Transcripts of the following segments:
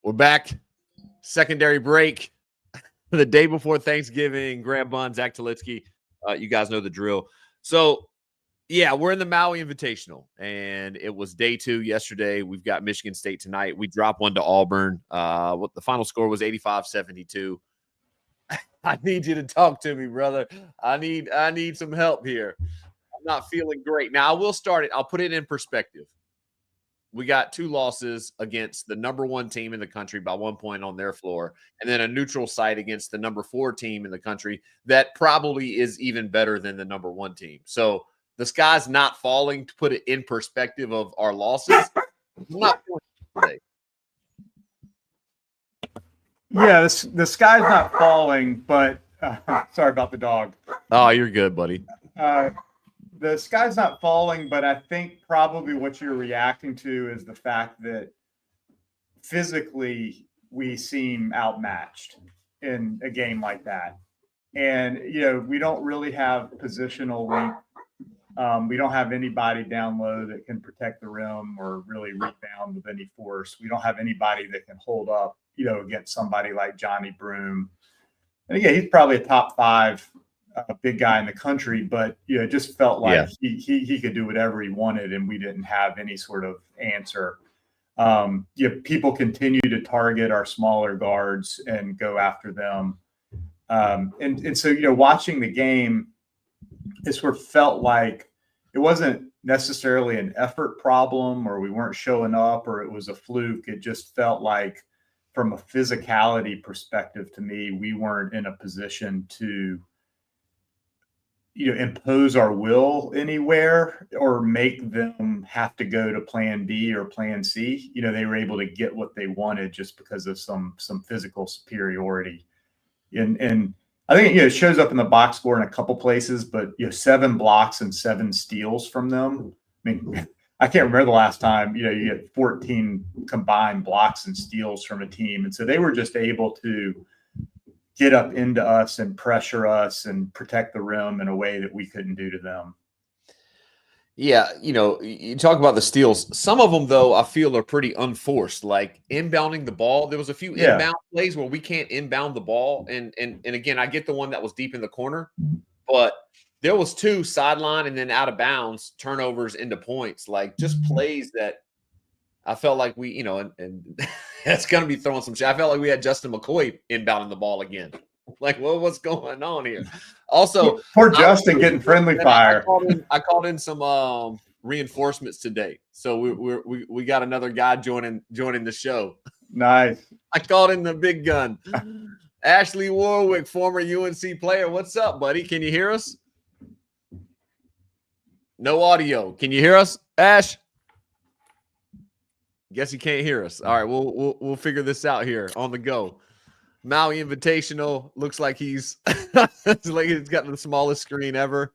We're back. Secondary break. The day before Thanksgiving. Graham Bunn, Zach Talitsky. You guys know the drill. So, yeah, we're in the Maui Invitational, and it was day 2 yesterday. We've got Michigan State tonight. We dropped one to Auburn. What the final score was 85-72. I need you to talk to me, brother. I need some help here. I'm not feeling great. Now, I will start it. I'll put it in perspective. We got 2 losses against the number 1 team in the country by 1 point on their floor, and then a neutral site against the number 4 team in the country that probably is even better than the number 1 team. So the sky's not falling, to put it in perspective of our losses. I'm not feeling today. Yeah, the sky's not falling, but sorry about the dog. Oh, you're good, buddy. The sky's not falling, but I think probably what you're reacting to is the fact that physically we seem outmatched in a game like that. And, we don't really have positional length. We don't have anybody down low that can protect the rim or really rebound with any force. We don't have anybody that can hold up, against somebody like Johnny Broome. And again, he's probably a top 5 big guy in the country, but it just felt like he could do whatever he wanted, and we didn't have any sort of answer. People continue to target our smaller guards and go after them, and so watching the game, it sort of felt like it wasn't necessarily an effort problem, or we weren't showing up, or it was a fluke. It just felt like, from a physicality perspective, to me, we weren't in a position to impose our will anywhere or make them have to go to plan B or plan C. They were able to get what they wanted just because of some physical superiority. And I think, it shows up in the box score in a couple places, but 7 blocks and 7 steals from them. I mean, I can't remember the last time, you get 14 combined blocks and steals from a team. And so they were just able to get up into us and pressure us and protect the rim in a way that we couldn't do to them. Yeah, you talk about the steals. Some of them, though, I feel are pretty unforced, like inbounding the ball. There was a few inbound plays where we can't inbound the ball. And again, I get the one that was deep in the corner, but there was 2 sideline and then out of bounds turnovers into points, like just plays that I felt like we, and that's going to be throwing some shit. I felt like we had Justin McCoy inbounding the ball again. Like, what's going on here? Also, poor Justin getting friendly fire. I called in some reinforcements today, so we got another guy joining the show. Nice. I called in the big gun, Ashley Warwick, former UNC player. What's up, buddy? Can you hear us? No audio. Can you hear us, Ash? Guess he can't hear us. All right, we'll figure this out here on the go. Maui Invitational looks like he's got the smallest screen ever.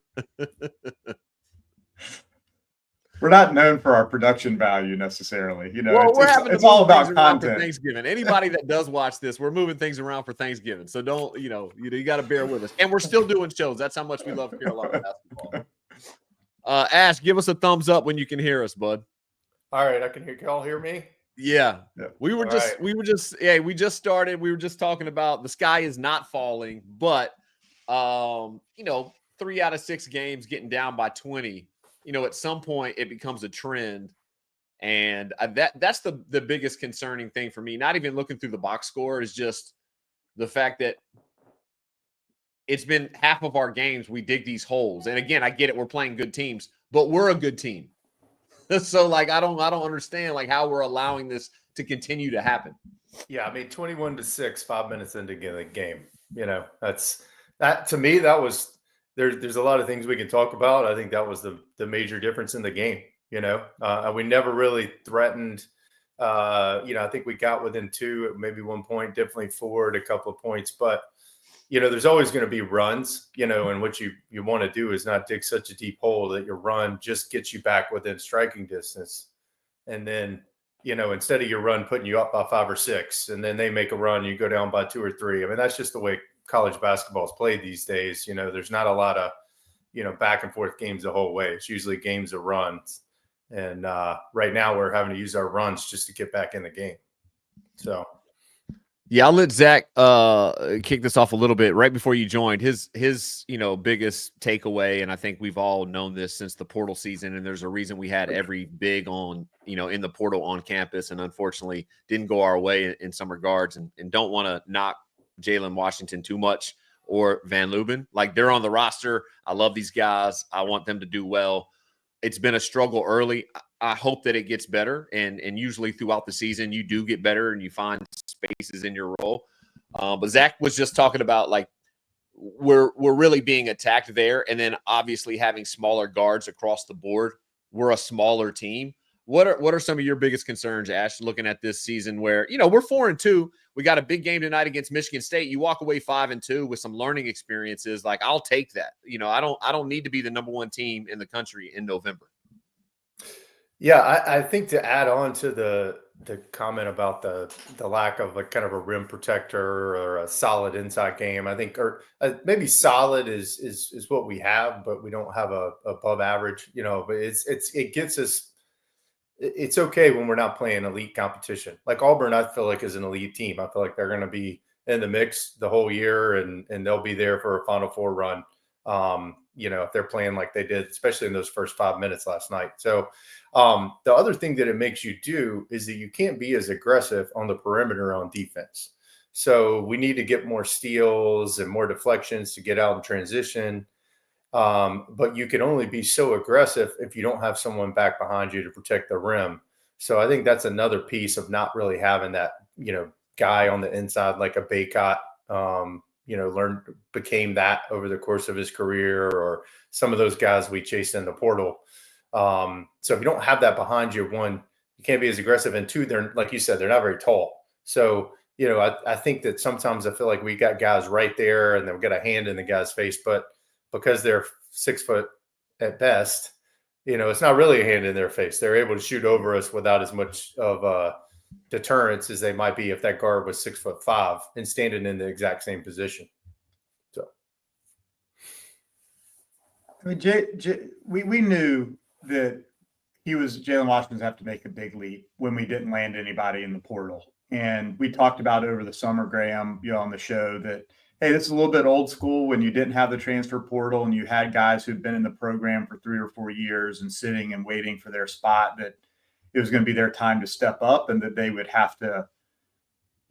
We're not known for our production value necessarily. It's all about content. For Thanksgiving. Anybody that does watch this, we're moving things around for Thanksgiving. So don't, you got to bear with us. And we're still doing shows. That's how much we love Carolina basketball. Ash, give us a thumbs up when you can hear us, bud. All right, I can hear. Can y'all hear me? Yeah. We just started. We were just talking about the sky is not falling, but 3 out of 6 games getting down by 20. At some point it becomes a trend, and that's the biggest concerning thing for me. Not even looking through the box score, is just the fact that it's been half of our games we dig these holes. And again, I get it, we're playing good teams, but we're a good team. So like I don't understand like how we're allowing this to continue to happen. Yeah, I mean 21-6, 5 minutes into the game. That to me, that was there's a lot of things we can talk about. I think that was the major difference in the game. We never really threatened. I think we got within 2, maybe 1 point, definitely forward a couple of points, but there's always going to be runs, and what you want to do is not dig such a deep hole that your run just gets you back within striking distance. And then, instead of your run putting you up by 5 or 6, and then they make a run, you go down by 2 or 3. I mean, that's just the way college basketball is played these days. There's not a lot of, back and forth games the whole way. It's usually games of runs. And right now we're having to use our runs just to get back in the game. So Yeah, I'll let Zach kick this off a little bit. Right before you joined, his biggest takeaway, and I think we've all known this since the portal season, and there's a reason we had every big on in the portal on campus, and unfortunately didn't go our way in some regards, and don't want to knock Jalen Washington too much or Van Leuben. Like, they're on the roster. I love these guys. I want them to do well. It's been a struggle early. I hope that it gets better, and usually throughout the season you do get better and you find spaces in your role. But Zach was just talking about, like, we're really being attacked there, and then obviously having smaller guards across the board. We're a smaller team. What are some of your biggest concerns, Ash, looking at this season where we're 4-2? We got a big game tonight against Michigan State. You walk away 5-2 with some learning experiences. Like, I'll take that. I don't need to be the number one team in the country in November. Yeah, I think to add on to the comment about the lack of a kind of a rim protector or a solid inside game, I think, or maybe solid is what we have, but we don't have a above average. But it gets us. It's okay when we're not playing elite competition. Like Auburn, I feel like is an elite team. I feel like they're going to be in the mix the whole year, and they'll be there for a Final Four run. If they're playing like they did, especially in those first 5 minutes last night. So the other thing that it makes you do is that you can't be as aggressive on the perimeter on defense. So we need to get more steals and more deflections to get out in transition. But you can only be so aggressive if you don't have someone back behind you to protect the rim. So I think that's another piece of not really having that, guy on the inside like a Baycott, became that over the course of his career, or some of those guys we chased in the portal. So if you don't have that behind you, one, you can't be as aggressive, and two, they're, like you said, they're not very tall. So, I think that sometimes I feel like we got guys right there and they've got a hand in the guy's face, but because they're 6 foot at best, it's not really a hand in their face. They're able to shoot over us without as much of a deterrence as they might be if that guard was 6'5" and standing in the exact same position. So, I mean, we knew that Jalen Washington have to make a big leap when we didn't land anybody in the portal. And we talked about over the summer, Graham, on the show that, hey, this is a little bit old school when you didn't have the transfer portal and you had guys who'd been in the program for 3 or 4 years and sitting and waiting for their spot, that it was going to be their time to step up and that they would have to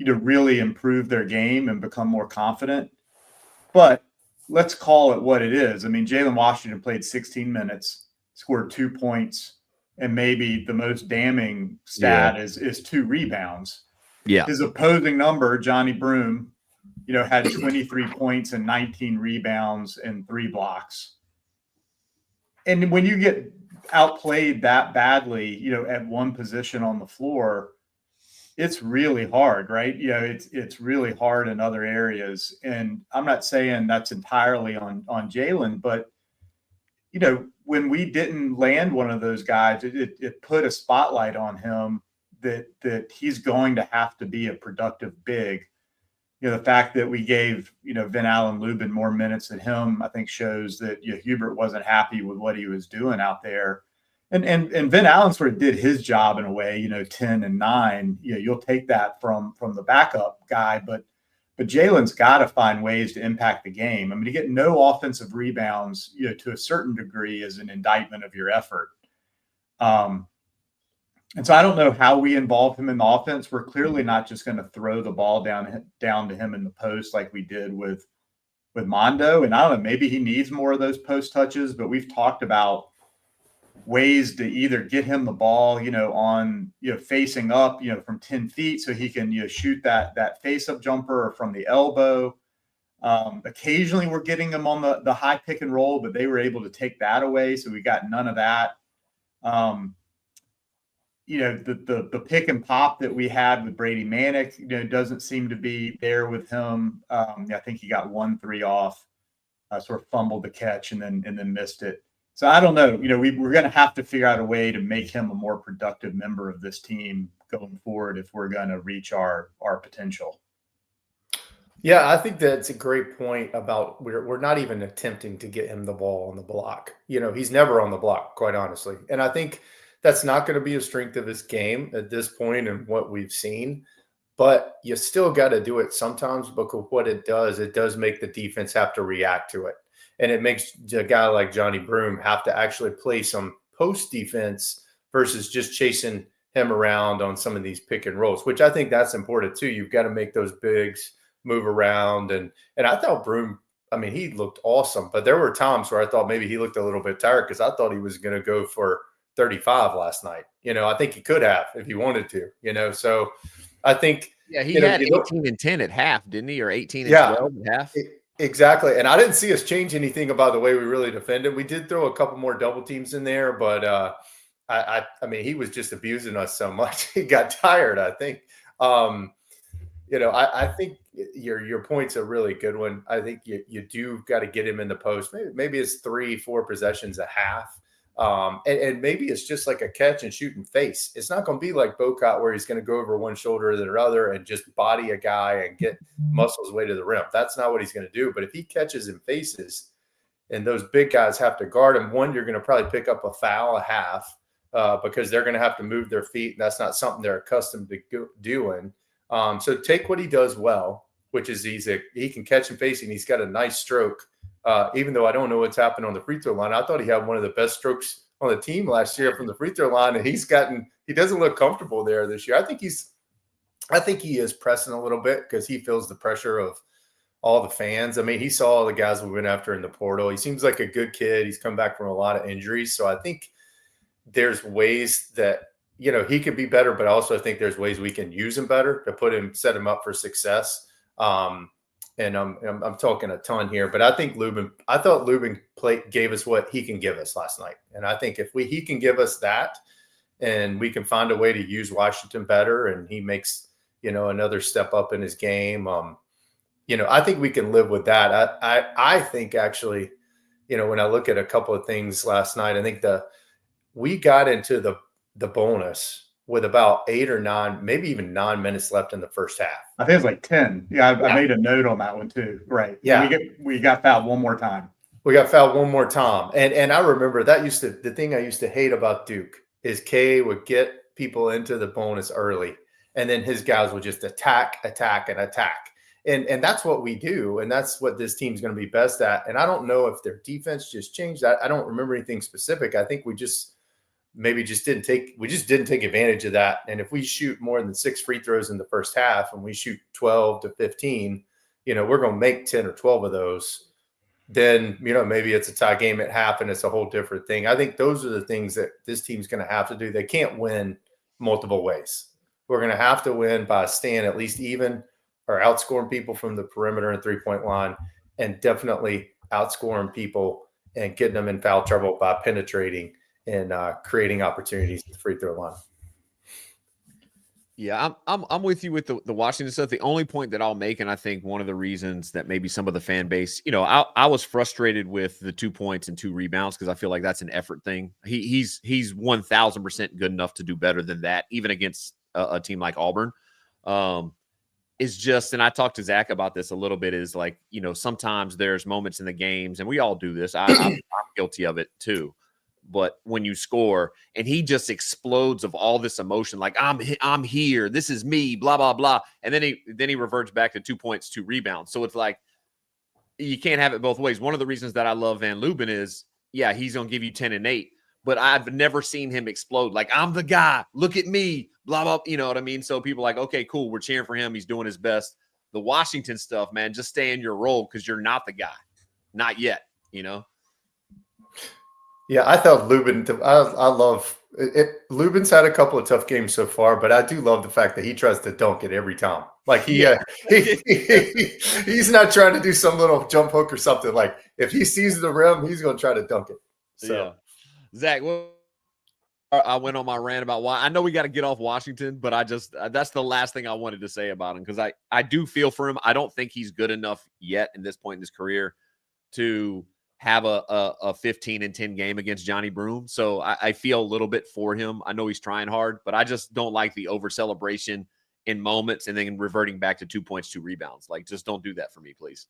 really improve their game and become more confident. But let's call it what it is. I mean, Jalen Washington played 16 minutes, scored 2 points, and maybe the most damning stat is 2 rebounds. Yeah. His opposing number, Johnny Broome, had 23 points and 19 rebounds and 3 blocks. And when you get outplayed that badly, at one position on the floor, it's really hard, right? It's really hard in other areas. And I'm not saying that's entirely on Jalen, but when we didn't land one of those guys, it put a spotlight on him that he's going to have to be a productive big. The fact that we gave, Van Allen Lubin more minutes than him, I think shows that Hubert wasn't happy with what he was doing out there. And Van Allen sort of did his job in a way, 10 and 9. You'll take that from the backup guy, but Jalen's got to find ways to impact the game. I mean, to get no offensive rebounds, to a certain degree is an indictment of your effort. And so I don't know how we involve him in the offense. We're clearly not just going to throw the ball down to him in the post like we did with Mondo. And I don't know, maybe he needs more of those post touches, but we've talked about ways to either get him the ball, on, facing up, from 10 feet so he can, shoot that face-up jumper, or from the elbow. Occasionally we're getting him on the high pick and roll, but they were able to take that away. So we got none of that. The pick and pop that we had with Brady Manick, doesn't seem to be there with him. I think he got 1 3 off, sort of fumbled the catch and then missed it. So I don't know. We're going to have to figure out a way to make him a more productive member of this team going forward if we're going to reach our potential. Yeah, I think that's a great point about we're not even attempting to get him the ball on the block. He's never on the block, quite honestly. And I think that's not going to be a strength of his game at this point and what we've seen. but you still got to do it sometimes, because what it does make the defense have to react to it. And it makes a guy like Johnny Broome have to actually play some post defense versus just chasing him around on some of these pick and rolls, which I think that's important too. You've got to make those bigs move around. And I thought Broome, I mean, he looked awesome, but there were times where I thought maybe he looked a little bit tired, because I thought he was going to go for 35 last night. I think he could have if he wanted to, so I think. Yeah, he had 18 and 10 at half, didn't he? Or 18 and 12 at half? Exactly. And I didn't see us change anything about the way we really defended. We did throw a couple more double teams in there, but I mean, he was just abusing us so much. He got tired, I think. I think your point's a really good one. I think you do got to get him in the post. Maybe it's 3-4 possessions a half. And maybe it's just like a catch and shoot and face. It's not going to be like Bocott, where he's going to go over one shoulder than another and just body a guy and get muscles way to the rim. That's not what he's going to do. But if he catches and faces, and those big guys have to guard him, one, you're going to probably pick up a foul a half, because they're going to have to move their feet, and that's not something they're accustomed to doing. So take what he does well, which is he can catch and face, and he's got a nice stroke. Even though I don't know what's happened on the free throw line, I thought he had one of the best strokes on the team last year from the free throw line, and he doesn't look comfortable there this year. I think he is pressing a little bit because he feels the pressure of all the fans. I mean, he saw all the guys we went after in the portal. He seems like a good kid. He's come back from a lot of injuries. So I think there's ways that, he could be better, but also I think there's ways we can use him better to set him up for success. And I'm talking a ton here, but I thought Lubin gave us what he can give us last night. And I think if he can give us that, and we can find a way to use Washington better, and he makes, another step up in his game, I think we can live with that. I think actually, when I look at a couple of things last night, I think we got into the bonus with about 8 or 9, maybe even 9 minutes left in the first half. I think it's like 10. Yeah, I made a note on that one too. Right. Yeah. We got fouled one more time. We got fouled one more time. And I remember the thing I used to hate about Duke is K would get people into the bonus early, and then his guys would just attack. And that's what we do. And that's what this team's going to be best at. And I don't know if their defense just changed that. I don't remember anything specific. I think we just didn't take advantage of that. And if we shoot more than 6 free throws in the first half, and we shoot 12 to 15, we're going to make 10 or 12 of those. Then, maybe it's a tie game at half and it's a whole different thing. I think those are the things that this team's going to have to do. They can't win multiple ways. We're going to have to win by staying at least even, or outscoring people from the perimeter and 3-point line, and definitely outscoring people and getting them in foul trouble by penetrating and creating opportunities at the free throw line. Yeah, I'm with you with the Washington stuff. The only point that I'll make, and I think one of the reasons that maybe some of the fan base, I was frustrated with the 2 points and 2 rebounds, because I feel like that's an effort thing. He's 1,000% good enough to do better than that, even against a team like Auburn. It's just, and I talked to Zach about this a little bit, is like, sometimes there's moments in the games, and we all do this. I'm guilty of it too. But when you score and he just explodes of all this emotion, like I'm here, this is me, blah, blah, blah. And then he reverts back to 2 points, 2 rebounds. So it's like, you can't have it both ways. One of the reasons that I love Van Lubin is, yeah, he's going to give you 10 and 8, but I've never seen him explode. Like, I'm the guy, look at me, blah, blah. You know what I mean? So people are like, okay, cool. We're cheering for him. He's doing his best. The Washington stuff, man, just stay in your role, because you're not the guy. Not yet, Yeah, I thought Lubin, I love it. Lubin's had a couple of tough games so far, but I do love the fact that he tries to dunk it every time. Like he's not trying to do some little jump hook or something. Like if he sees the rim, he's going to try to dunk it. So, yeah. Zach, I went on my rant about why. I know we got to get off Washington, but that's the last thing I wanted to say about him, because I do feel for him. I don't think he's good enough yet in this point in his career to have a 15 and 10 game against Johnny Broome. So I feel a little bit for him. I know he's trying hard, but I just don't like the over celebration in moments and then reverting back to 2 points, 2 rebounds. Like, just don't do that for me, please.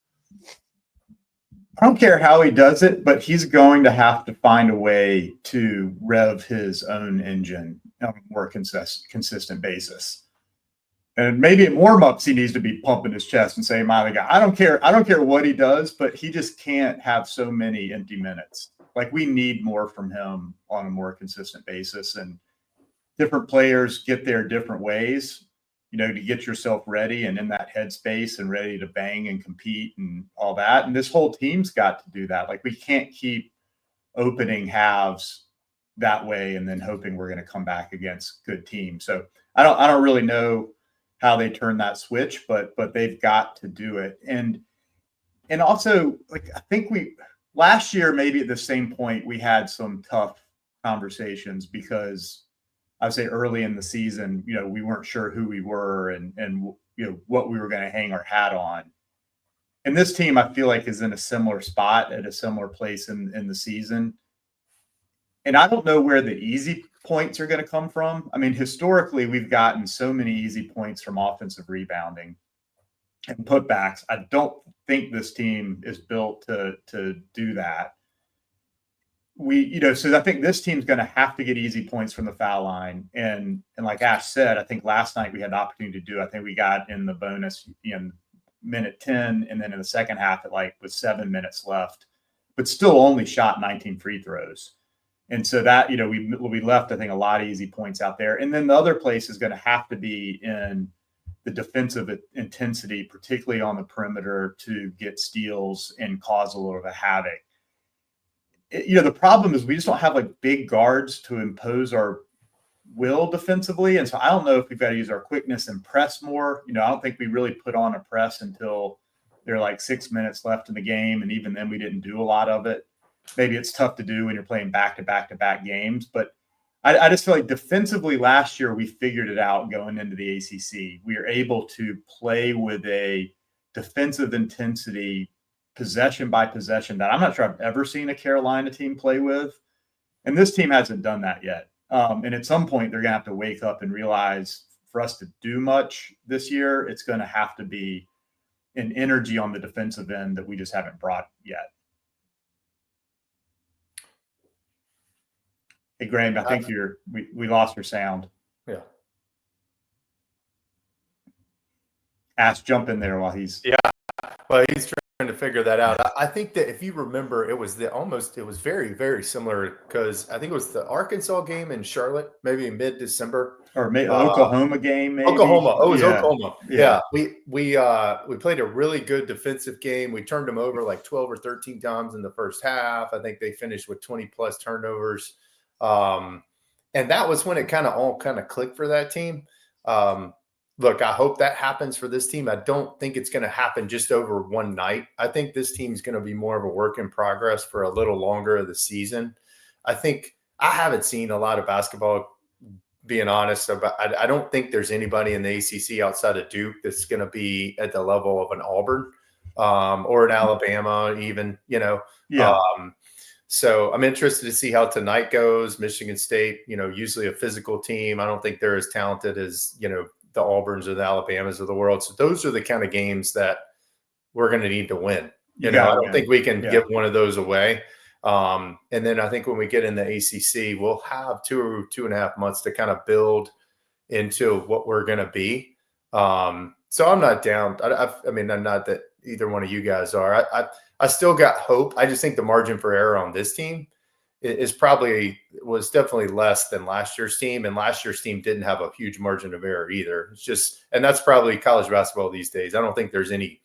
I don't care how he does it, but he's going to have to find a way to rev his own engine on a more consistent basis. And maybe in warm-ups, he needs to be pumping his chest and saying, "My guy, I don't care what he does, but he just can't have so many empty minutes. Like, we need more from him on a more consistent basis." And different players get there different ways, to get yourself ready and in that headspace and ready to bang and compete and all that. And this whole team's got to do that. Like, we can't keep opening halves that way and then hoping we're going to come back against good teams. So I don't really know how they turn that switch, but they've got to do it. And also, like, I think last year, maybe at the same point, we had some tough conversations because I would say early in the season, we weren't sure who we were and what we were going to hang our hat on. And this team, I feel like, is in a similar spot at a similar place in the season. And I don't know where the easy points are going to come from. I mean, historically, we've gotten so many easy points from offensive rebounding and putbacks. I don't think this team is built to do that. So I think this team's going to have to get easy points from the foul line. And like Ash said, I think last night we had the opportunity to do it. I think we got in the bonus in minute 10, and then in the second half with 7 minutes left, but still only shot 19 free throws. And so that, we left, I think, a lot of easy points out there. And then the other place is going to have to be in the defensive intensity, particularly on the perimeter, to get steals and cause a little bit of havoc. The problem is we just don't have big guards to impose our will defensively. And so I don't know if we've got to use our quickness and press more. I don't think we really put on a press until there are 6 minutes left in the game. And even then we didn't do a lot of it. Maybe it's tough to do when you're playing back-to-back games. But I just feel like defensively last year we figured it out going into the ACC. We were able to play with a defensive intensity possession by possession that I'm not sure I've ever seen a Carolina team play with. And this team hasn't done that yet. And at some point, they're going to have to wake up and realize for us to do much this year, it's going to have to be an energy on the defensive end that we just haven't brought yet. Hey, Graham, I think we lost your sound. Yeah. Ash, jump in there while he's. Yeah. Well, he's trying to figure that out. I think that if you remember, it was very, very similar because I think it was the Arkansas game in Charlotte, maybe mid-December. Or maybe Oklahoma game, maybe. Oklahoma. Oh, it was Oklahoma. Yeah. We played a really good defensive game. We turned them over 12 or 13 times in the first half. I think they finished with 20-plus turnovers. And that was when it all clicked for that team. Look, I hope that happens for this team. I don't think it's going to happen just over one night. I think this team's going to be more of a work in progress for a little longer of the season. I think I haven't seen a lot of basketball, being honest. I don't think there's anybody in the ACC outside of Duke that's going to be at the level of an Auburn or an Alabama even, Yeah. So I'm interested to see how tonight goes. Michigan State, usually a physical team. I don't think they're as talented as, the Auburns or the Alabamas of the world. So those are the kind of games that we're going to need to win. I don't think we can give one of those away. And then I think when we get in the ACC, we'll have 2.5 months to kind of build into what we're going to be. So I'm not down. I'm not that either one of you guys are. I still got hope. I just think the margin for error on this team was definitely less than last year's team. And last year's team didn't have a huge margin of error either. It's just, and that's probably college basketball these days. I don't think there's any,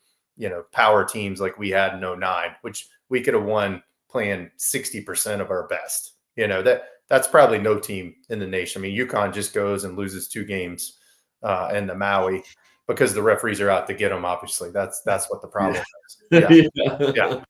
power teams like we had in 2009, which we could have won playing 60% of our best. That's probably no team in the nation. I mean, UConn just goes and loses 2 games in the Maui because the referees are out to get them. Obviously, that's what the problem is. Yeah.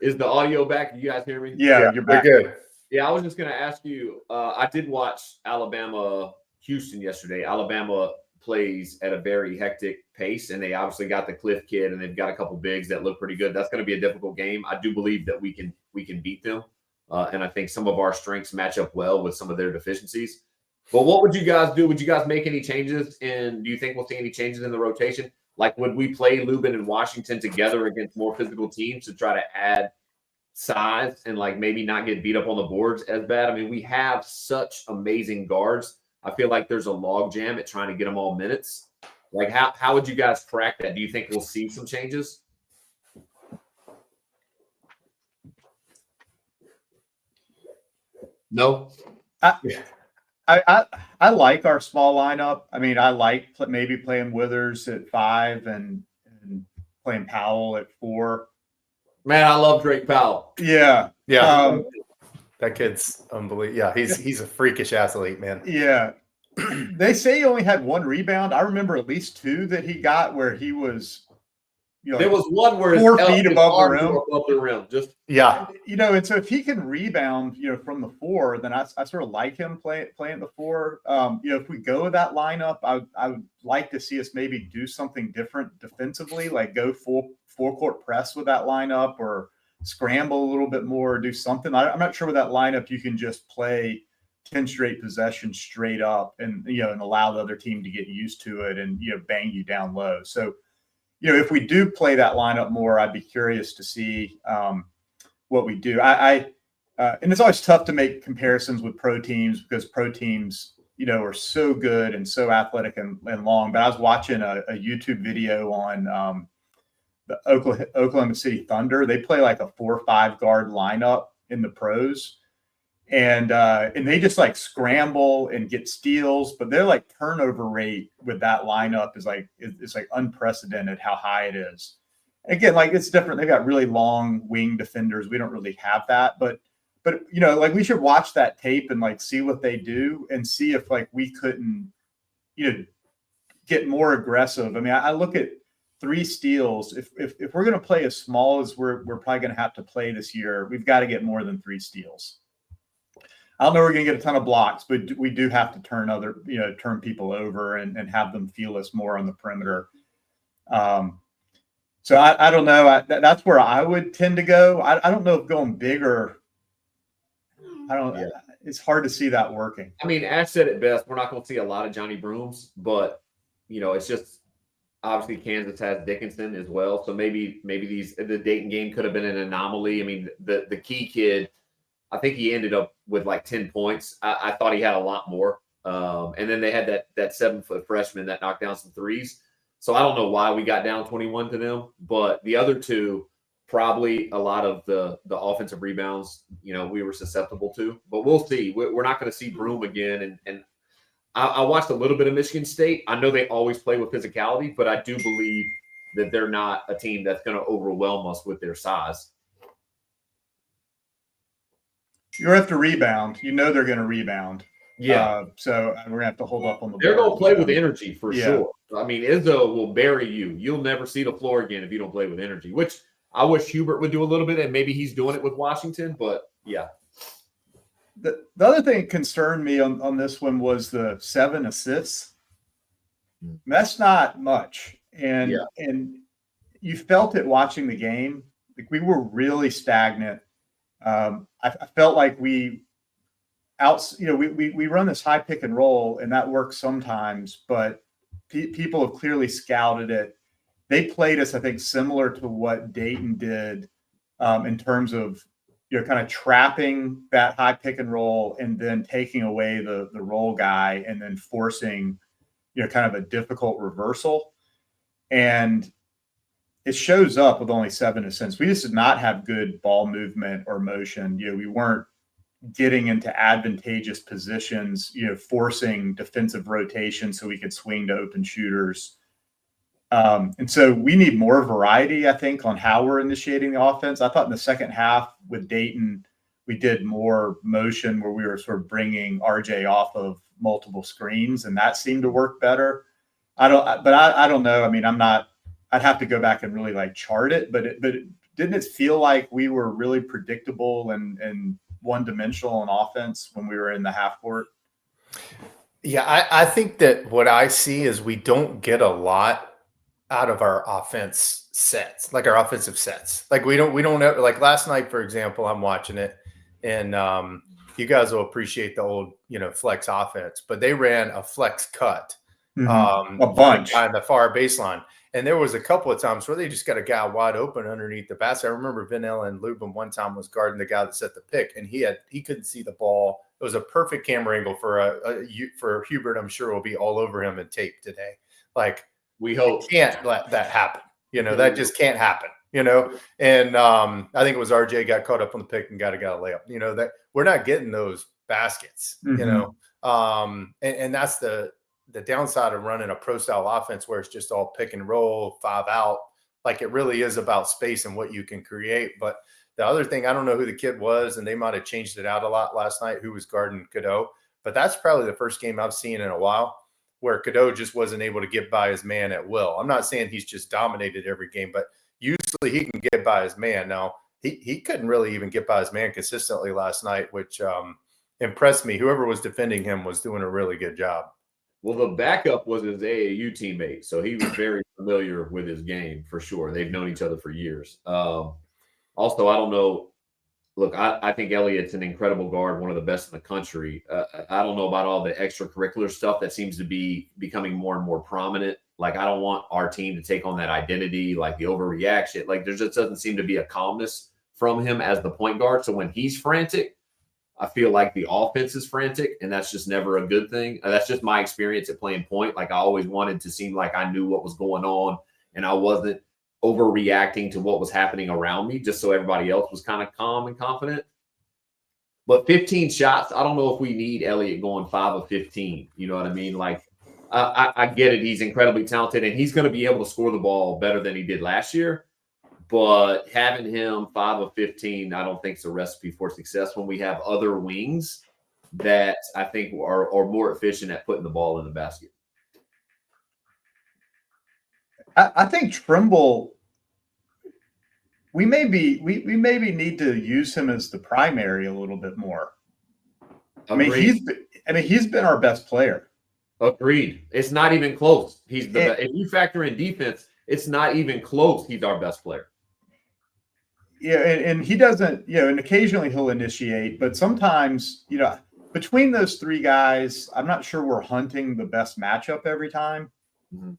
Is the audio back? You guys hear me? Yeah, you're back. Good. Yeah, I was just going to ask you. I did watch Alabama Houston yesterday. Alabama plays at a very hectic pace, and they obviously got the Cliff kid, and they've got a couple bigs that look pretty good. That's going to be a difficult game. I do believe that we can beat them, and I think some of our strengths match up well with some of their deficiencies. But what would you guys do? Would you guys make any changes? And do you think we'll see any changes in the rotation? Like, would we play Lubin and Washington together against more physical teams to try to add size and maybe not get beat up on the boards as bad? I mean, we have such amazing guards I feel like there's a log jam at trying to get them all minutes. Like, how would you guys crack that? Do you think we'll see some changes? No. I like our small lineup. I mean, I like maybe playing Withers at 5 and playing Powell at 4. Man, I love Drake Powell. Yeah. That kid's unbelievable. Yeah, he's a freakish athlete, man. Yeah. They say he only had 1 rebound. I remember at least 2 that he got where he was, there was one where 4 feet above the rim. Just and so if he can rebound, from the 4, then I sort of like him playing the 4. If we go with that lineup, I would like to see us maybe do something different defensively, like go full court press with that lineup, or scramble a little bit more, or do something. I'm not sure with that lineup you can just play 10 straight possessions straight up and and allow the other team to get used to it and bang you down low. So if we do play that lineup more, I'd be curious to see what we do. And it's always tough to make comparisons with pro teams because pro teams, are so good and so athletic and long. But I was watching a YouTube video on the Oklahoma City Thunder. They play like a 4-5 guard lineup in the pros. And they just like scramble and get steals, but their like turnover rate with that lineup is like unprecedented how high it is. Again, like it's different. They've got really long wing defenders. We don't really have that, but like we should watch that tape and like see what they do and see if like we couldn't get more aggressive. I mean, I look at 3 steals. If we're going to play as small as we're probably going to have to play this year, we've got to get more than 3 steals. I don't know we're going to get a ton of blocks, but we do have to turn people over and have them feel us more on the perimeter. So I don't know. That's where I would tend to go. I don't know if going bigger. It's hard to see that working. I mean, Ash said it best. We're not going to see a lot of Johnny Brooms, but it's just obviously Kansas has Dickinson as well. So maybe the Dayton game could have been an anomaly. I mean, the key kid, I think he ended up with like 10 points. I thought he had a lot more. And then they had that 7-foot freshman that knocked down some threes. So I don't know why we got down 21 to them, but the other 2, probably a lot of the offensive rebounds, we were susceptible to. But we'll see. We're not going to see Broom again. And I watched a little bit of Michigan State. I know they always play with physicality, but I do believe that they're not a team that's going to overwhelm us with their size. You're going to have to rebound. They're going to rebound. Yeah. So we're going to have to hold up on the They're going to play with energy for Yeah. sure. I mean, Izzo will bury you. You'll never see the floor again if you don't play with energy, which I wish Hubert would do a little bit, and maybe he's doing it with Washington, but yeah. The other thing that concerned me on this one was the 7 assists. That's not much. And you felt it watching the game. Like we were really stagnant. I felt like we run this high pick and roll, and that works sometimes, but people have clearly scouted it. They played us, I think, similar to what Dayton did in terms of kind of trapping that high pick and roll and then taking away the roll guy and then forcing kind of a difficult reversal. And it shows up with only 7 assists. We just did not have good ball movement or motion. We weren't getting into advantageous positions, forcing defensive rotation so we could swing to open shooters. And so we need more variety, I think, on how we're initiating the offense. I thought in the second half with Dayton, we did more motion where we were sort of bringing RJ off of multiple screens, and that seemed to work better. I don't know. I mean, I'd have to go back and really like chart it, but didn't it feel like we were really predictable and one-dimensional on offense when we were in the half court? Yeah, I think that what I see is we don't get a lot out of our offense sets, like our offensive sets. Like we don't ever, like last night, for example, I'm watching it, and you guys will appreciate the old, flex offense, but they ran a flex cut a bunch on the far baseline. And there was a couple of times where they just got a guy wide open underneath the basket. I remember Vanilla and Lubin one time was guarding the guy that set the pick, and he couldn't see the ball It was a perfect camera angle for Hubert. I'm sure will be all over him in tape today. Like, we hope. Can't let that happen. That just can't happen. And I think it was RJ got caught up on the pick and got a layup. That we're not getting those baskets. And that's the downside of running a pro style offense where it's just all pick and roll, 5 out. Like, it really is about space and what you can create. But the other thing, I don't know who the kid was, and they might have changed it out a lot last night, who was guarding Cadeau. But that's probably the first game I've seen in a while where Cadeau just wasn't able to get by his man at will. I'm not saying he's just dominated every game, but usually he can get by his man. Now, he couldn't really even get by his man consistently last night, which impressed me. Whoever was defending him was doing a really good job. Well, the backup was his AAU teammate, so he was very familiar with his game for sure. They've known each other for years. Also, I don't know. Look, I think Elliott's an incredible guard, one of the best in the country. I don't know about all the extracurricular stuff that seems to be becoming more and more prominent. Like, I don't want our team to take on that identity, like the overreaction. Like, there just doesn't seem to be a calmness from him as the point guard. So when he's frantic, I feel like the offense is frantic, and that's just never a good thing. That's just my experience at playing point. Like, I always wanted to seem like I knew what was going on, and I wasn't overreacting to what was happening around me, just so everybody else was kind of calm and confident. But 15 shots, I don't know if we need Elliott going 5 of 15. You know what I mean? Like, I get it. He's incredibly talented, and he's going to be able to score the ball better than he did last year. But having him 5 of 15, I don't think is a recipe for success when we have other wings that I think are more efficient at putting the ball in the basket. I think Trimble, we maybe need to use him as the primary a little bit more. Agreed. He's been our best player. Agreed. It's not even close. He's the best. If you factor in defense, it's not even close. He's our best player. Yeah, and he doesn't, and occasionally he'll initiate, but sometimes, between those 3 guys, I'm not sure we're hunting the best matchup every time. Mm-hmm.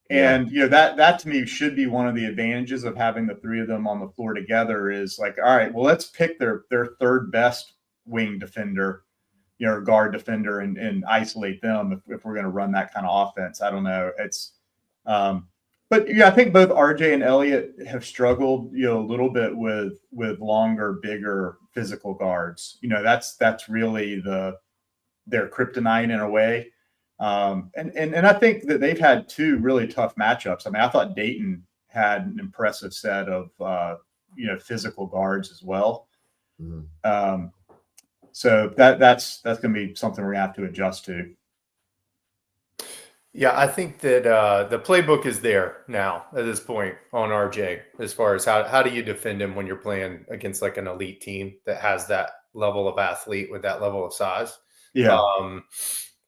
And that to me should be one of the advantages of having the 3 of them on the floor together is like, all right, well, let's pick their third best wing defender, or guard defender, and isolate them if we're going to run that kind of offense. I don't know. It's but I think both RJ and Elliott have struggled, a little bit with longer, bigger physical guards. That's really their kryptonite in a way. And I think that they've had 2 really tough matchups. I mean, I thought Dayton had an impressive set of physical guards as well. Mm-hmm. So that's going to be something we're going to have to adjust to. Yeah, I think that the playbook is there now at this point on RJ as far as how do you defend him when you're playing against like an elite team that has that level of athlete with that level of size. Yeah.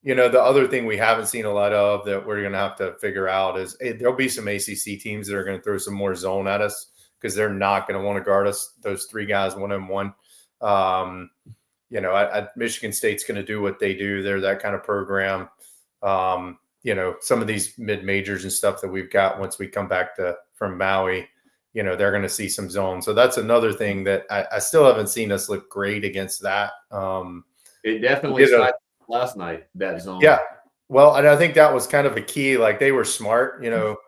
The other thing we haven't seen a lot of that we're going to have to figure out is there'll be some ACC teams that are going to throw some more zone at us because they're not going to want to guard us, those 3 guys one-on-one. Michigan State's going to do what they do. They're that kind of program. Some of these mid-majors and stuff that we've got once we come back from Maui, they're going to see some zone. So that's another thing that I still haven't seen us look great against that. It definitely last night, that zone. Yeah. Well, and I think that was kind of a key. Like, they were smart,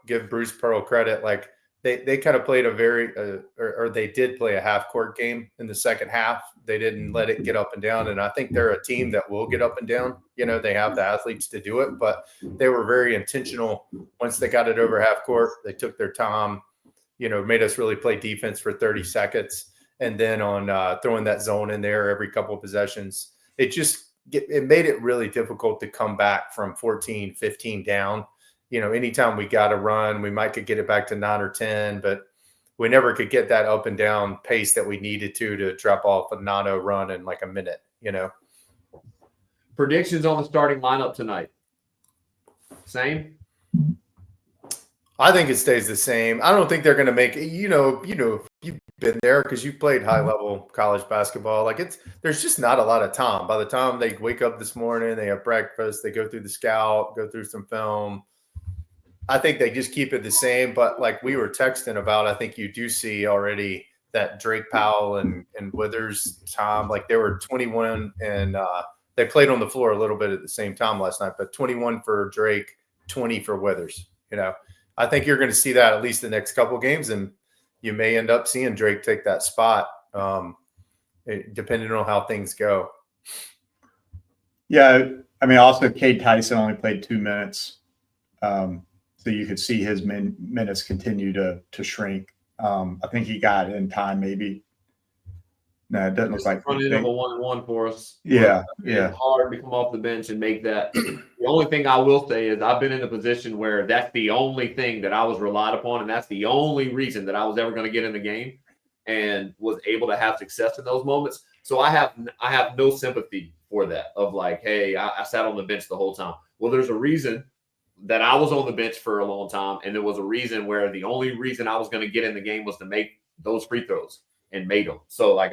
give Bruce Pearl credit. Like, they kind of played they did play a half court game in the second half. They didn't let it get up and down. And I think they're a team that will get up and down. They have the athletes to do it, but they were very intentional. Once they got it over half court, they took their time, made us really play defense for 30 seconds. And then on throwing that zone in there every couple of possessions, it made it really difficult to come back from 14, 15 down. Anytime we got a run, we might could get it back to 9 or 10, but we never could get that up and down pace that we needed to drop off a 9-0 run in like a minute, Predictions on the starting lineup tonight? Same? I think it stays the same. I don't think they're going to make it. You've been there because you've played high level college basketball. Like, there's just not a lot of time. By the time they wake up this morning, they have breakfast, they go through the scout, go through some film. I think they just keep it the same. But like we were texting about, I think you do see already that Drake Powell and Withers time, like they were 21 and they played on the floor a little bit at the same time last night, but 21 for Drake, 20 for Withers. I think you're going to see that at least the next couple of games, and you may end up seeing Drake take that spot, depending on how things go. Yeah, I mean, also Cade Tyson only played 2 minutes, so you could see his minutes continue to shrink. I think he got in time, maybe. No, it doesn't look like running of a 1-1 for us. Yeah, It's hard to come off the bench and make that. The only thing I will say is I've been in a position where that's the only thing that I was relied upon, and that's the only reason that I was ever going to get in the game and was able to have success in those moments. So I have no sympathy for that of like, hey, I sat on the bench the whole time. Well, there's a reason that I was on the bench for a long time, and there was a reason where the only reason I was going to get in the game was to make those free throws and made them. So like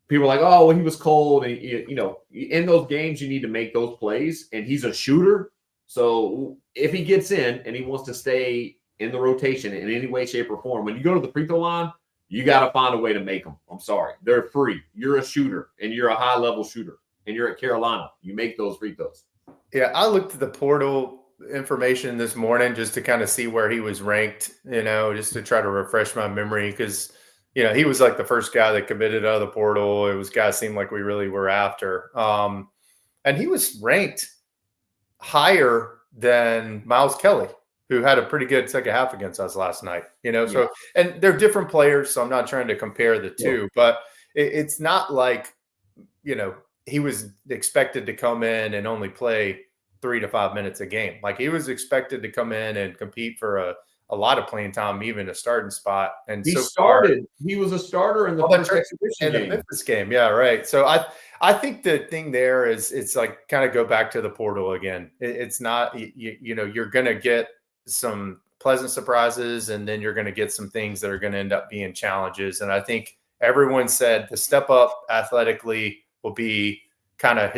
people are like, oh, well, he was cold. And, in those games, you need to make those plays. And he's a shooter. So if he gets in and he wants to stay in the rotation in any way, shape, or form, when you go to the free throw line, you got to find a way to make them. I'm sorry. They're free. You're a shooter, and you're a high-level shooter. And you're at Carolina. You make those free throws. Yeah, I looked at the portal information this morning just to kind of see where he was ranked, just to try to refresh my memory because – he was like the first guy that committed out of the portal. It was guys seemed like we really were after. And he was ranked higher than Miles Kelly, who had a pretty good second half against us last night. So and they're different players, so I'm not trying to compare the two, but it's not like, he was expected to come in and only play 3 to 5 minutes a game. Like he was expected to come in and compete for a lot of playing time, even a starting spot. And he was a starter in the first exhibition game. The Memphis game. Yeah, right. So I think the thing there is it's like kind of go back to the portal again. It's not, you're going to get some pleasant surprises, and then you're going to get some things that are going to end up being challenges. And I think everyone said the step up athletically will be kind of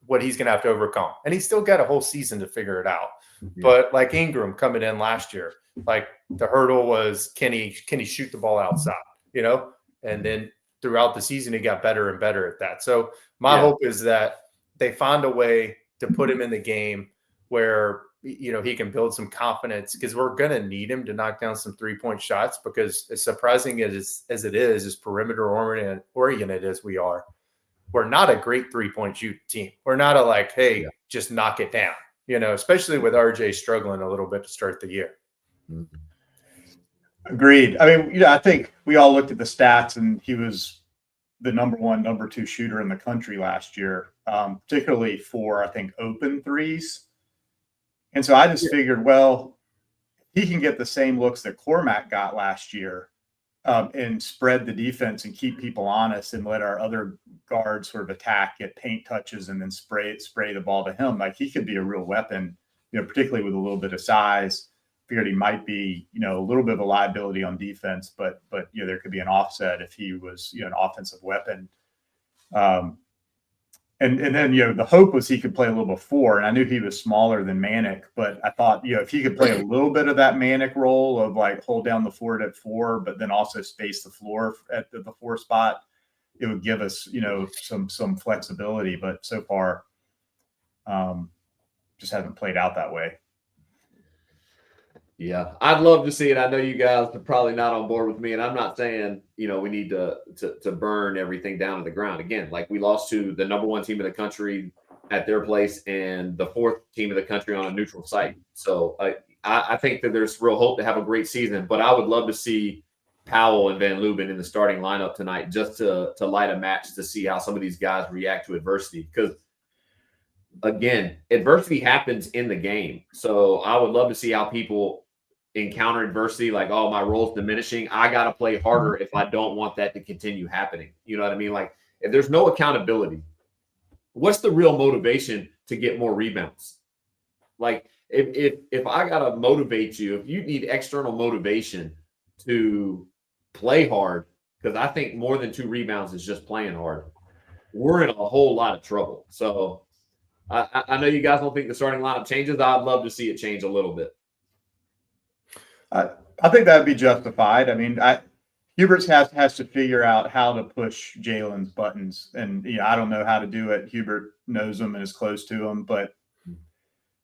what he's going to have to overcome. And he's still got a whole season to figure it out. Yeah. But like Ingram coming in last year, like the hurdle was, can he shoot the ball outside, and then throughout the season, he got better and better at that. So my hope is that they find a way to put him in the game where, he can build some confidence, because we're going to need him to knock down some 3-point shots, because as surprising as it is, as perimeter oriented as we are, we're not a great 3-point shoot team. We're not just knock it down. Especially with RJ struggling a little bit to start the year. Agreed. I mean, I think we all looked at the stats, and he was the number 1, number 2 shooter in the country last year, particularly for, I think, open threes. And so I just figured, well, he can get the same looks that Cormac got last year, and spread the defense and keep people honest and let our other guards sort of attack, get paint touches, and then spray the ball to him. Like he could be a real weapon, particularly with a little bit of size. Figured he might be, a little bit of a liability on defense, but there could be an offset if he was, an offensive weapon. And then, the hope was he could play a little bit 4. And I knew he was smaller than Manic, but I thought, if he could play a little bit of that Manic role of like hold down the fort at 4, but then also space the floor at the 4 spot, it would give us, some flexibility. But so far, just hasn't played out that way. Yeah, I'd love to see it. I know you guys are probably not on board with me, and I'm not saying, we need to burn everything down to the ground. Again, like we lost to the number 1 team in the country at their place and the 4th team in the country on a neutral site. So I think that there's real hope to have a great season, but I would love to see Powell and Van Leuven in the starting lineup tonight just to light a match to see how some of these guys react to adversity. Because again, adversity happens in the game. So I would love to see how people encounter adversity, like, oh, my role's diminishing. I got to play harder if I don't want that to continue happening. You know what I mean? Like, if there's no accountability, what's the real motivation to get more rebounds? Like, if I got to motivate you, if you need external motivation to play hard, because I think more than 2 rebounds is just playing hard, we're in a whole lot of trouble. So I know you guys don't think the starting lineup changes. I'd love to see it change a little bit. I think that'd be justified. I mean, Hubert has to figure out how to push Jalen's buttons, and I don't know how to do it. Hubert knows them and is close to them, but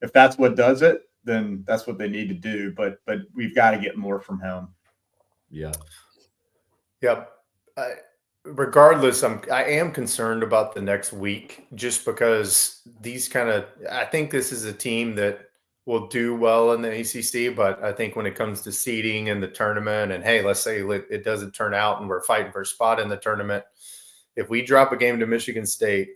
if that's what does it, then that's what they need to do. But we've got to get more from him. Yeah. Yep. Regardless, I am concerned about the next week just because I think this is a team that will do well in the ACC, but I think when it comes to seeding and the tournament, and hey, let's say it doesn't turn out and we're fighting for a spot in the tournament, if we drop a game to Michigan State,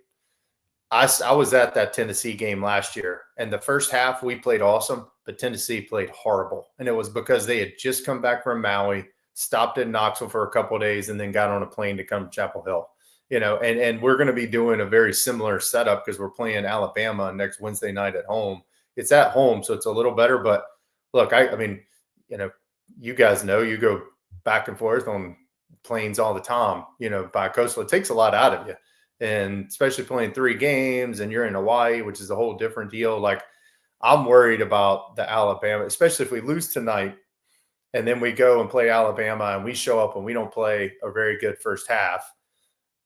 I was at that Tennessee game last year, and the first half we played awesome, but Tennessee played horrible, and it was because they had just come back from Maui, stopped in Knoxville for a couple of days, and then got on a plane to come to Chapel Hill. And we're going to be doing a very similar setup because we're playing Alabama next Wednesday night at home. It's at home, so it's a little better. But look, I mean, you guys know you go back and forth on planes all the time, by coastal. It takes a lot out of you. And especially playing 3 games and you're in Hawaii, which is a whole different deal. Like, I'm worried about the Alabama, especially if we lose tonight and then we go and play Alabama and we show up and we don't play a very good first half.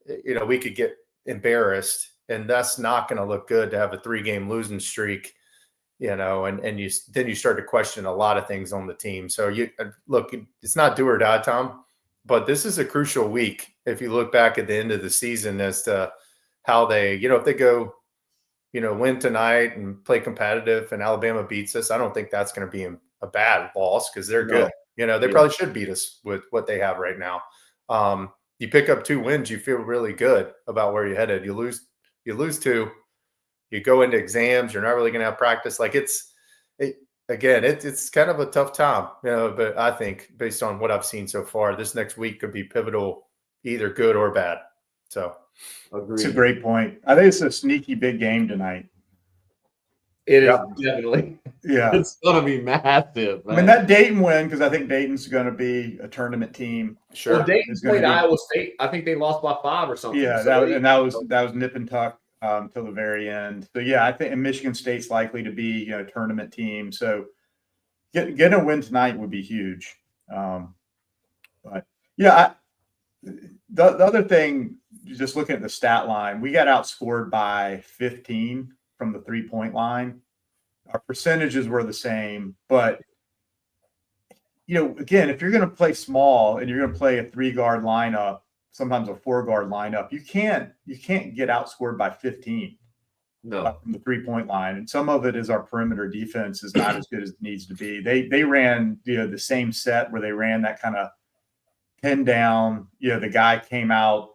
We could get embarrassed, and that's not going to look good to have a 3-game losing streak, and then you start to question a lot of things on the team. So look, it's not do or die, Tom. But this is a crucial week if you look back at the end of the season as to how they, if they go, win tonight and play competitive and Alabama beats us, I don't think that's going to be a bad loss because they're good. They probably should beat us with what they have right now. You pick up 2 wins, you feel really good about where you're headed. You lose 2, you go into exams, you're not really going to have practice. Like it's kind of a tough time, but I think based on what I've seen so far, this next week could be pivotal, either good or bad. So it's a great point. I think it's a sneaky big game tonight. It is definitely. Yeah. It's going to be massive. Man. I mean, that Dayton win, because I think Dayton's going to be a tournament team. Sure. Well, Dayton played Iowa State. I think they lost by 5 or something. Yeah, that was nip and tuck till the very end. So, yeah, I think Michigan State's likely to be a tournament team. So, getting a win tonight would be huge. But, yeah, the other thing, just looking at the stat line, we got outscored by 15 from the 3-point line. Our percentages were the same, but again, if you're going to play small and you're going to play a 3-guard lineup, sometimes a 4-guard lineup, you can't get outscored by 15 from the 3-point line. And some of it is our perimeter defense is not as good as it needs to be. They ran the same set where they ran that kind of pin down. The guy came out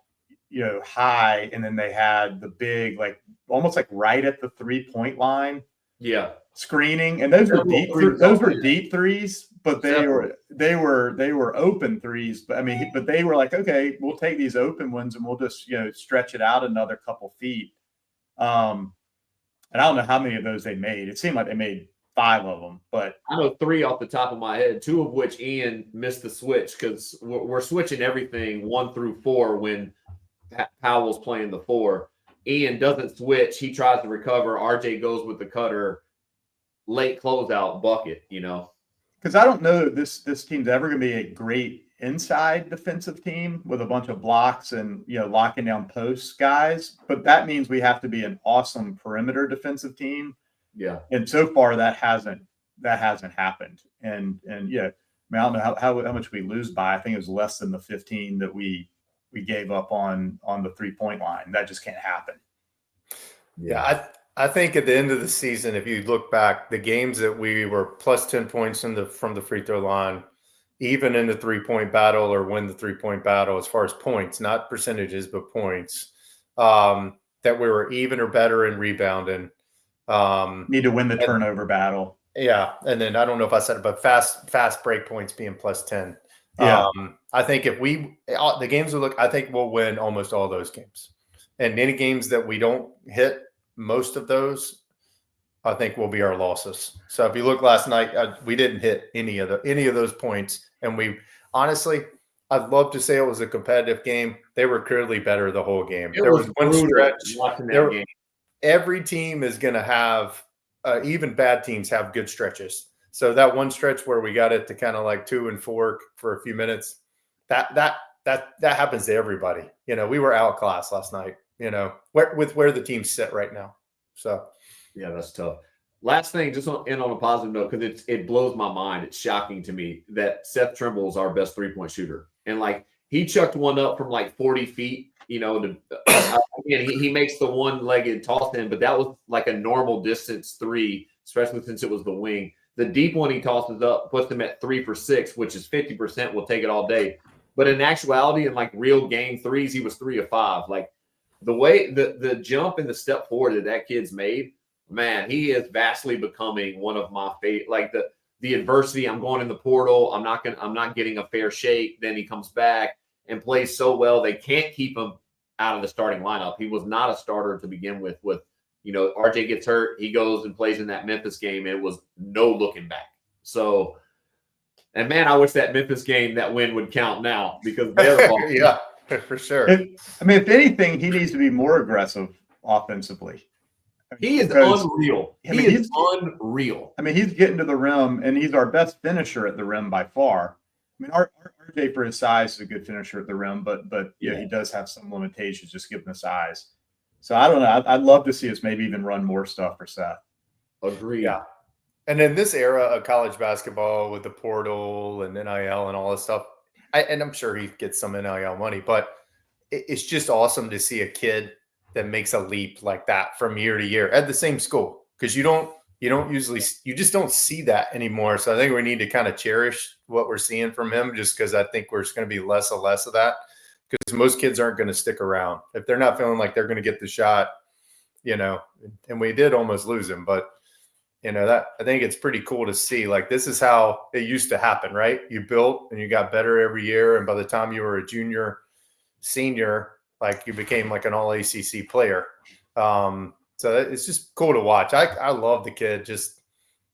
high, and then they had the big, like almost like right at the 3-point line. Yeah. Screening, and those were deep. Those were deep threes, but they were open threes. But but they were like, okay, we'll take these open ones and we'll just stretch it out another couple feet. And I don't know how many of those they made. It seemed like they made 5 of them, but I know 3 off the top of my head. 2 of which Ian missed the switch because we're switching everything 1 through 4 when Powell's playing the 4. Ian doesn't switch. He tries to recover. RJ goes with the cutter. Late closeout bucket, Because I don't know that this team's ever going to be a great inside defensive team with a bunch of blocks and locking down posts guys. But that means we have to be an awesome perimeter defensive team. Yeah. And so far that hasn't happened. And I don't know how much we lose by. I think it was less than the 15 that we gave up on the 3-point line. That just can't happen. Yeah, I think at the end of the season, if you look back, the games that we were plus 10 points from the free throw line, even in the 3-point battle or win the 3-point battle, as far as points, not percentages, but points, that we were even or better in rebounding. Need to win the turnover battle. Yeah. And then I don't know if I said it, but fast break points being plus 10. Yeah. I think if the games will look, I think we'll win almost all those games. And any games that we don't hit, most of those, I think, will be our losses. So if you look last night, we didn't hit any of those points. And we honestly, I'd love to say it was a competitive game. They were clearly better the whole game. There was one stretch. Game. Every team is going to have, even bad teams have good stretches. So that one stretch where we got it to kind of like 2 and 4 for a few minutes, that happens to everybody. You know, we were outclassed last night, you know, where the teams sit right now. So yeah, that's tough. Last thing, just on a positive note, because it blows my mind. It's shocking to me that Seth Trimble is our best 3-point shooter, and like he chucked one up from like 40 feet. You know, again, he makes the one-legged toss in, but that was like a normal distance three, especially since it was the wing. The deep one he tosses up puts him at 3 for 6, which is 50%. We'll take it all day. But in actuality, in like real game threes, he was 3 of 5. Like the way the jump and the step forward that kid's made, man, he is vastly becoming one of my favorite. Like the adversity, I'm going in the portal, I'm not getting a fair shake. Then he comes back and plays so well, they can't keep him out of the starting lineup. He was not a starter to begin with. You know, RJ gets hurt, he goes and plays in that Memphis game, and it was no looking back. So, and man, I wish that Memphis game, that win would count now, because they're yeah, for sure. I mean, if anything, he needs to be more aggressive offensively. He is unreal. He's unreal. I mean, he's getting to the rim, and he's our best finisher at the rim by far. I mean, RJ for his size is a good finisher at the rim, but yeah, he does have some limitations just given the size. So I don't know. I'd love to see us maybe even run more stuff for Seth. Agreed. Yeah. And in this era of college basketball with the portal and NIL and all this stuff, and I'm sure he gets some NIL money, but it's just awesome to see a kid that makes a leap like that from year to year at the same school, because you just don't see that anymore. So I think we need to kind of cherish what we're seeing from him, just because I think we're just going to be less and less of that, because most kids aren't going to stick around if they're not feeling like they're going to get the shot, you know. And we did almost lose him, but you know, that I think it's pretty cool to see. Like, this is how it used to happen, right? You built and you got better every year, and by the time you were a junior, senior, like you became like an all ACC player. So it's just cool to watch. I love the kid. Just,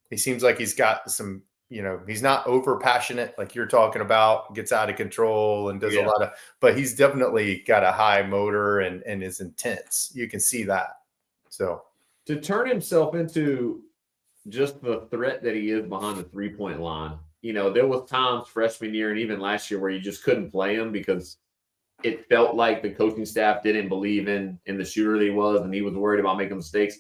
he seems like he's got some, you know, he's not over passionate like you're talking about, gets out of control and does a lot of, but he's definitely got a high motor and is intense. You can see that. So to turn himself into just the threat that he is behind the 3-point line, you know, there was times freshman year and even last year where you just couldn't play him because it felt like the coaching staff didn't believe in the shooter that he was, and he was worried about making mistakes.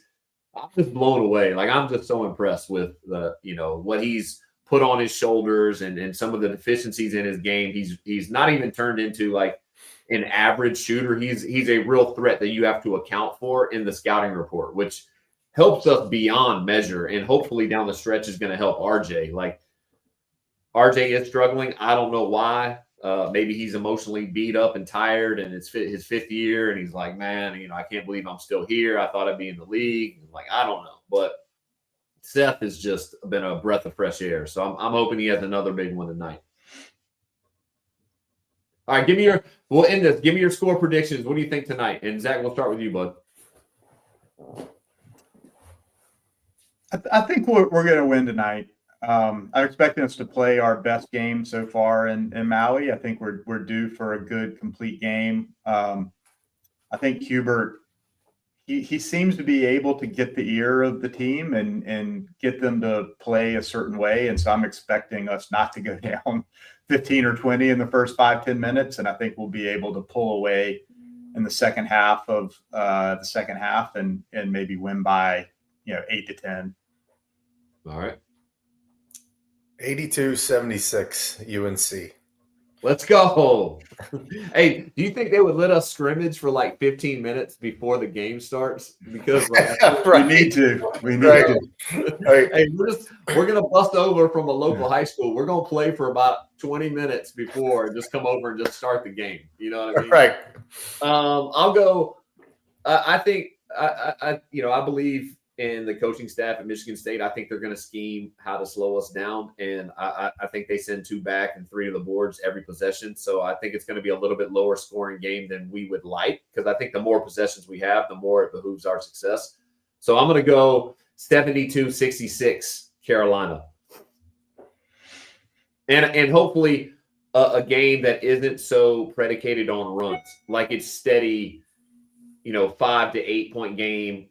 I'm just blown away. Like, I'm just so impressed with what he's put on his shoulders and some of the deficiencies in his game. He's not even turned into like an average shooter. He's a real threat that you have to account for in the scouting report, which helps us beyond measure, and hopefully down the stretch is going to help RJ. Like, RJ is struggling. I don't know why. Maybe he's emotionally beat up and tired, and it's his 5th year, and he's like, man, you know, I can't believe I'm still here. I thought I'd be in the league. Like, I don't know. But Seth has just been a breath of fresh air. So I'm hoping he has another big one tonight. All right, we'll end this. Give me your score predictions. What do you think tonight? And Zach, we'll start with you, bud. I think we're going to win tonight. I'm expecting us to play our best game so far in Maui. I think we're due for a good, complete game. I think Hubert, he seems to be able to get the ear of the team and get them to play a certain way. And so I'm expecting us not to go down 15 or 20 in the first 5-10 minutes. And I think we'll be able to pull away in the second half and maybe win by, 8 to 10. All right. 82-76 UNC. Let's go. Hey, do you think they would let us scrimmage for like 15 minutes before the game starts? Because like, we need to. Hey, we're gonna bust over from a local high school. We're gonna play for about 20 minutes before and just come over and just start the game. You know what I mean? Right. I'll go. I think I believe in the coaching staff at Michigan State. I think they're going to scheme how to slow us down. And I think they send 2 back and 3 to the boards every possession. So I think it's going to be a little bit lower scoring game than we would like, because I think the more possessions we have, the more it behooves our success. So I'm going to go 72-66 Carolina. And hopefully a game that isn't so predicated on runs. Like, it's steady, 5 to 8 point game.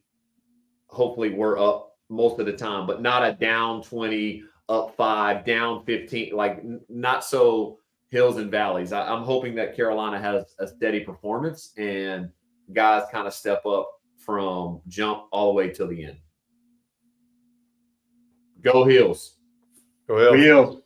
Hopefully we're up most of the time, but not a down 20, up 5, down 15, like not so hills and valleys. I'm hoping that Carolina has a steady performance and guys kind of step up from jump all the way till the end. Go Heels. Go Hills. Wheels.